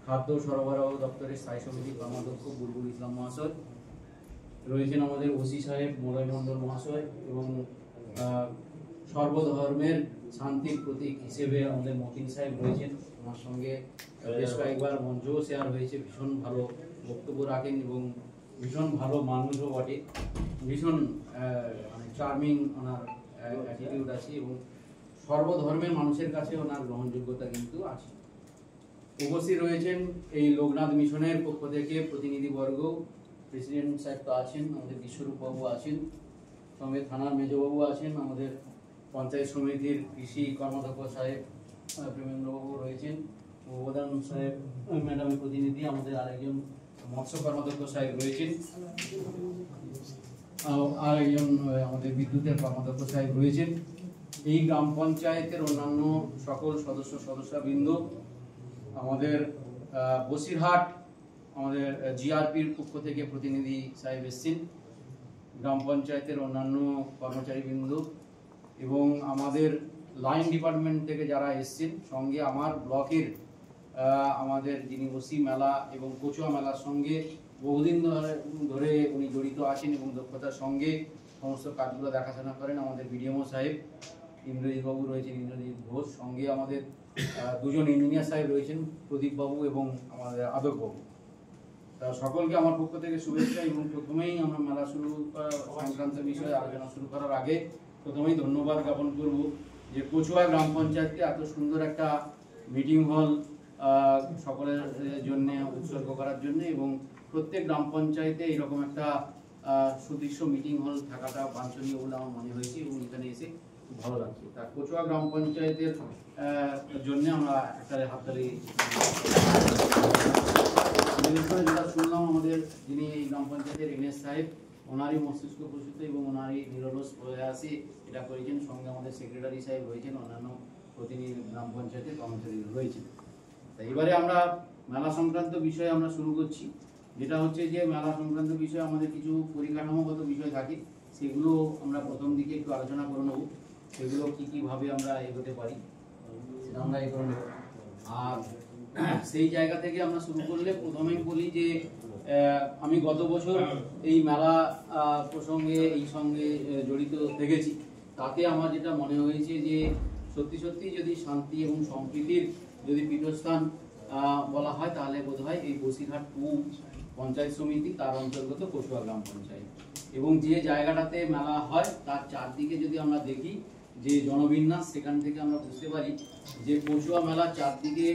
খাদ্য সরবরাহ দপ্তরের স্থায়ী সমিতির কর্মাধ্যক্ষ বুলবুল ইসলাম মহাশয় রয়েছেন, আমাদের ওসি সাহেব মলয় মণ্ডল মহাশয় এবং সর্বধর্মের শান্তির প্রতীক হিসেবে আমাদের মতিন সাহেব রয়েছেন। আমার সঙ্গে বেশ কয়েকবার মঞ্চও শেয়ার হয়েছে। ভীষণ ভালো বক্তব্য রাখেন এবং ভীষণ ভালো মানুষও বটে। ভীষণ চার্মিং ওনার অ্যাটিটিউড আছে এবং সর্বধর্মের মানুষের কাছে ওনার গ্রহণযোগ্যতা কিন্তু আছে। উপস্থিত রয়েছেন এই লোকনাথ মিশনের পক্ষ থেকে প্রতিনিধিবর্গ, প্রেসিডেন্ট সাহেব তো আছেন, আমাদের বিশ্বরূপ বাবু আছেন, সঙ্গে থানার মেজবাবু আছেন, আমাদের পঞ্চায়েত সমিতির কৃষি কর্মাধ্যক্ষ সাহেব প্রেমেন্দ্রবাবু রয়েছেন, প্রধান সাহেব ম্যাডামের প্রতিনিধি, আমাদের আরেকজন মৎস্য কর্মাধ্যক্ষ সাহেব রয়েছেন, আর একজন আমাদের বিদ্যুতের কর্মাধ্যক্ষ সাহেব রয়েছেন। এই গ্রাম পঞ্চায়েতের অন্যান্য সকল সদস্যবৃন্দ, আমাদের বসিরহাট আমাদের জিআরপির পক্ষ থেকে প্রতিনিধি সাহেব এসেছেন, গ্রাম পঞ্চায়েতের অন্যান্য কর্মচারীবৃন্দ এবং আমাদের লাইন ডিপার্টমেন্ট থেকে যারা এসেছেন, সঙ্গে আমার ব্লকের আমাদের যিনি ওসি মেলা এবং কচুয়া মেলার সঙ্গে বহুদিন ধরে উনি জড়িত আছেন এবং দক্ষতার সঙ্গে সমস্ত কাজগুলো দেখাশোনা করেন আমাদের বিডিএমও সাহেব ইন্দ্রজিৎ বাবু রয়েছেন, ইন্দ্রজিৎ ঘোষ, সঙ্গে আমাদের দুজন ইঞ্জিনিয়ার সাহেব রয়েছেন, প্রদীপ বাবু এবং আমাদের আদক বাবু। সকলকে আমার পক্ষ থেকে শুভেচ্ছা। এবং প্রথমেই আমরা মেলা শুরু সংক্রান্ত বিষয়ে আলোচনা শুরু করার আগে প্রথমেই ধন্যবাদ জ্ঞাপন করব যে কচুয়া গ্রাম পঞ্চায়েতকে এত সুন্দর একটা মিটিং হল সকলের জন্য উৎসর্গ করার জন্য এবং প্রত্যেক গ্রাম পঞ্চায়েতে এরকম একটা সুদৃশ্য মিটিং হল থাকাটা বাঞ্ছনীয় বলে আমার মনে হয়েছে এবং এখানে এসে ভালো লাগছে। তা কচুয়া গ্রাম পঞ্চায়েতের জন্য আমরা একটা হাততালি। যেটা শুনলাম, আমাদের যিনি এই গ্রাম পঞ্চায়েতের এনএস সাহেব, ওনারই মস্তিষ্ক প্রসূত এবং ওনারই নিরলস প্রয়াসে এটা করেছেন। সঙ্গে আমাদের সেক্রেটারি সাহেব রয়েছেন, অন্যান্য প্রতিনিধি গ্রাম পঞ্চায়েতের কর্মচারী রয়েছেন। তা এবারে আমরা মেলা সংক্রান্ত বিষয়ে আমরা শুরু করছি, যেটা হচ্ছে যে মেলা সংক্রান্ত বিষয়ে আমাদের কিছু পরিকাঠামোগত বিষয় থাকে, সেগুলো আমরা প্রথম দিকে একটু আলোচনা করে নেব, সেগুলো কীভাবে আমরা এগোতে পারি সেটা আমরা এগোতে নেব। আর সেই জায়গা থেকে আমরা শুরু করলে প্রথমেই বলি যে আমি গত বছর এই মেলা প্রসঙ্গে এই সঙ্গে জড়িত থেকেছি। তাতে আমার যেটা মনে হয়েছে যে সত্যি যদি শান্তি এবং সম্প্রীতির যদি পীঠস্থান বলা হয়, তাহলে বোধহয় এই বসিরহাট 2 পঞ্চায়েত সমিতি তার অন্তর্গত কচুয়া গ্রাম পঞ্চায়েত। এবং যে জায়গাটাতে মেলা হয় তার চারদিকে যদি আমরা দেখি যে জনবিন্যাস, সেখান থেকে আমরা বুঝতে পারি যে কচুয়া মেলার চারদিকে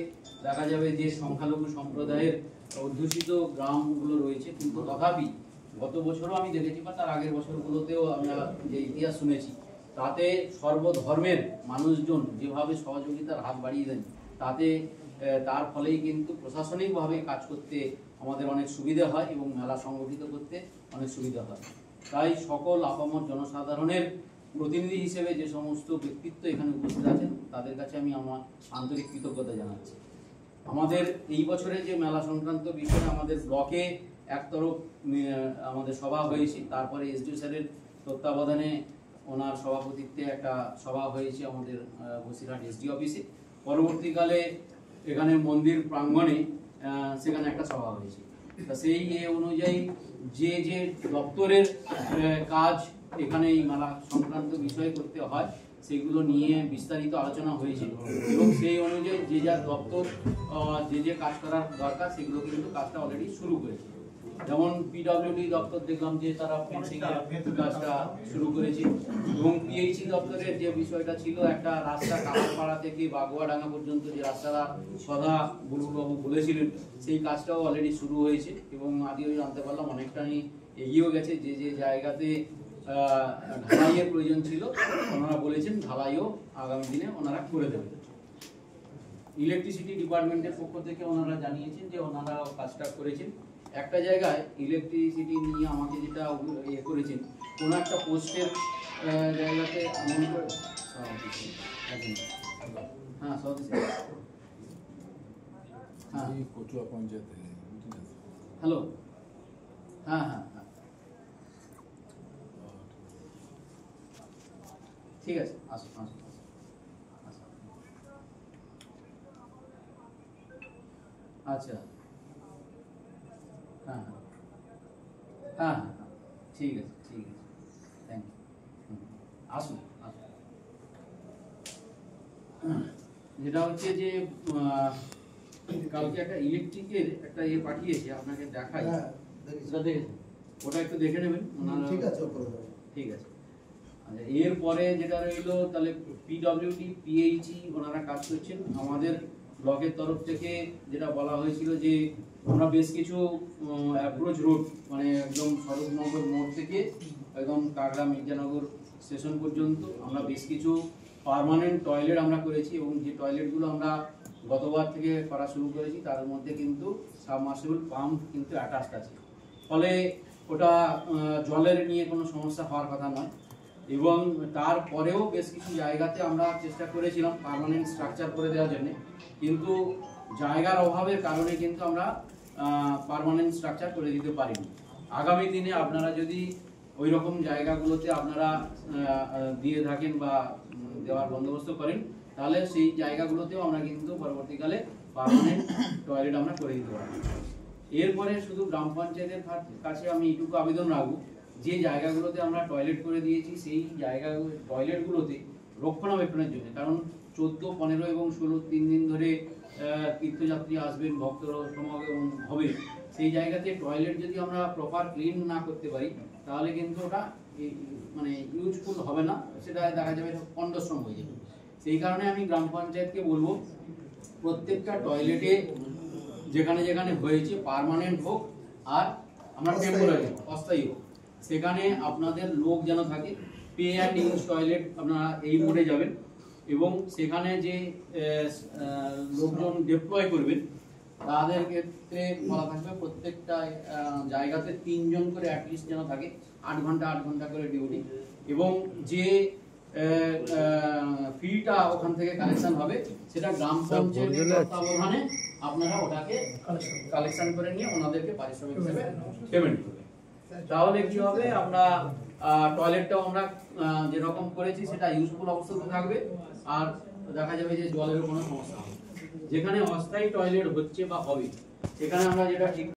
দেখা যাবে যে সংখ্যালঘু সম্প্রদায়ের অধ্যুষিত গ্রামগুলো রয়েছে। কিন্তু তথাপি গত বছরও আমি দেখেছি বা তার আগের বছরগুলোতেও আমরা যে ইতিহাস শুনেছি, তাতে সর্বধর্মের মানুষজন যেভাবে সহযোগিতার হাত বাড়িয়ে দেন, তাতে তার ফলেই কিন্তু প্রশাসনিকভাবে কাজ করতে আমাদের অনেক সুবিধা হয় এবং মেলা সংগঠিত করতে অনেক সুবিধা হয়। তাই সকল আপামর জনসাধারণের প্রতিনিধি হিসেবে যে সমস্ত ব্যক্তিত্ব এখানে উপস্থিত আছেন, তাদের কাছে আমি আমার আন্তরিক কৃতজ্ঞতা জানাচ্ছি। আমাদের এই বছরে যে মেলা সংক্রান্ত বিষয়ে আমাদের ব্লকে একতরফ আমাদের সভা হয়েছে, তারপরে এসডিও স্যারের তত্ত্বাবধানে ওনার সভাপতিত্বে একটা সভা হয়েছে আমাদের বসিরহাট এসডি অফিসে। পরবর্তীকালে এখানে মন্দির প্রাঙ্গণে সেখানে একটা সভা হয়েছে। তা সেই অনুযায়ী যে দপ্তরের কাজ এখানে এই মেলা সংক্রান্ত বিষয়ে করতে হয়, সেগুলো নিয়ে বিস্তারিত আলোচনা হয়েছে এবং সেই অনুযায়ী যে যার দপ্তর যে কাজ করার দরকার সেগুলো কিন্তু কাজটা অলরেডি শুরু করেছে। যেমন পিডব্লিউডি দপ্তর দেখলাম যে তারা ফেন্সিং কাজটা শুরু করেছে এবং পিএইচই দপ্তরের যে বিষয়টা ছিল, একটা রাস্তা কামারপাড়া থেকে বাগুয়াডাঙ্গা পর্যন্ত যে রাস্তাটা সদা বুলবুলবাবু বলেছিলেন, সেই কাজটাও অলরেডি শুরু হয়েছে এবং আজও জানতে পারলাম অনেকটাই এগিয়েও গেছে। যে জায়গাতে ঢালাইয়ের প্রয়োজন ছিল, ওনারা বলেছেন ঢালাইও আগামী দিনে ওনারা করে দেবেন। ইলেকট্রিসিটি ডিপার্টমেন্টের পক্ষ থেকে ওনারা জানিয়েছেন যে ওনারা কাজটা করেছেন। একটা জায়গায় ইলেকট্রিসিটি নিয়ে আমাকে যেটা ইয়ে করেছেন, কোনো একটা পোস্টের জায়গাতে মনে করে হ্যাঁ কচুয়া পঞ্চায়েতে হ্যালো হ্যাঁ ঠিক আছে, আসুন। আচ্ছা, হ্যাঁ হ্যাঁ হ্যাঁ হ্যাঁ, ঠিক আছে ঠিক আছে, থ্যাংক ইউ। আসুন আসুন। যেটা হচ্ছে যে কালকে একটা ইলেকট্রিকের একটা পাঠিয়েছে, আপনাকে দেখাই। সেটা দেখেছেন? ওটা একটু দেখে নেবেন ওনারা। ঠিক আছে, করে দেবো। ঠিক আছে। আচ্ছা, এরপরে যেটা রইলো, তাহলে পিডব্লিউডি পিএইচই ওনারা কাজ করছেন। আমাদের ব্লকের তরফ থেকে যেটা বলা হয়েছিল যে আমরা বেশ কিছু অ্যাপ্রোচ রোড, মানে একদম স্বরূপনগর মোড় থেকে একদম কাগড়া মির্জানগর স্টেশন পর্যন্ত আমরা বেশ কিছু পার্মানেন্ট টয়লেট আমরা করেছি, এবং যে টয়লেটগুলো আমরা গতবার থেকে করা শুরু করেছি তার মধ্যে কিন্তু সাবমার্সিবল পাম্প কিন্তু অ্যাটাচড আছে। ফলে ওটা জলের নিয়ে কোনো সমস্যা হওয়ার কথা নয়। এবং তারপরেও বেশ কিছু জায়গাতে আমরা চেষ্টা করেছিলাম পার্মানেন্ট স্ট্রাকচার করে দেওয়ার জন্য, কিন্তু জায়গার অভাবের কারণে কিন্তু আমরা পার্মানেন্ট স্ট্রাকচার করে দিতে পারিনি। আগামী দিনে আপনারা যদি ওই রকম জায়গাগুলোতে আপনারা দিয়ে থাকেন বা দেওয়ার বন্দোবস্ত করেন, তাহলে সেই জায়গাগুলোতেও আমরা কিন্তু পরবর্তীকালে পার্মানেন্ট টয়লেট আমরা করে দিতে পারি। এরপরে শুধু গ্রাম পঞ্চায়েতের কাছে আমি এইটুকু আবেদন রাখবো, যে জায়গাগুলোতে আমরা টয়লেট করে দিয়েছি সেই জায়গা টয়লেটগুলোতে রক্ষণাবেক্ষণের জন্য, কারণ 14, 15 এবং 16 3 দিন ধরে তীর্থযাত্রী আসবেন, ভক্তর সমাগম হবে, সেই জায়গাতে টয়লেট যদি আমরা প্রপার ক্লিন না করতে পারি তাহলে কিন্তু ওটা মানে ইউজফুল হবে না, সেটা দেখা যাবে কন্ডশ্রম হয়ে যাবে। সেই কারণে আমি গ্রাম পঞ্চায়েতকে বলবো, প্রত্যেকটা টয়লেটে যেখানে যেখানে হয়েছে পার্মানেন্ট হোক, আর আমরা টেম্পোরারি অস্থায়ী হোক, সেখানে আপনাদের লোক যেন থাকে। পে অ্যান্ড ইউজ টয়লেট আপনারা এই মোডে যাবেন, এবং সেখানে যে লোকজন ডিপ্লয় করবেন তাদের ক্ষেত্রে বলা থাকবে প্রত্যেকটা জায়গাতে 3 জন করে অ্যাটলিস্ট যেন থাকে, 8 ঘন্টা 8 ঘন্টা করে ডিউটি। এবং যে ফিটা ওখান থেকে কালেকশন হবে সেটা গ্রাম পঞ্চায়েতের তত্ত্বাবধানে আপনারা ওটাকে কালেকশন করে নিয়ে ওনাদেরকে পারিশ্রমিক হিসেবে পেমেন্ট করবেন। তাহলে কি হবে, আমরা টয়লেটটাও আমরা যেরকম করেছি সেটা ইউজফুল অবস্থাতে থাকবে, আর দেখা যাবে যে জলেরও কোনো সমস্যা হবে। যেখানে অস্থায়ী টয়লেট হচ্ছে বা হবে সেখানে আমরা যেটা ঠিক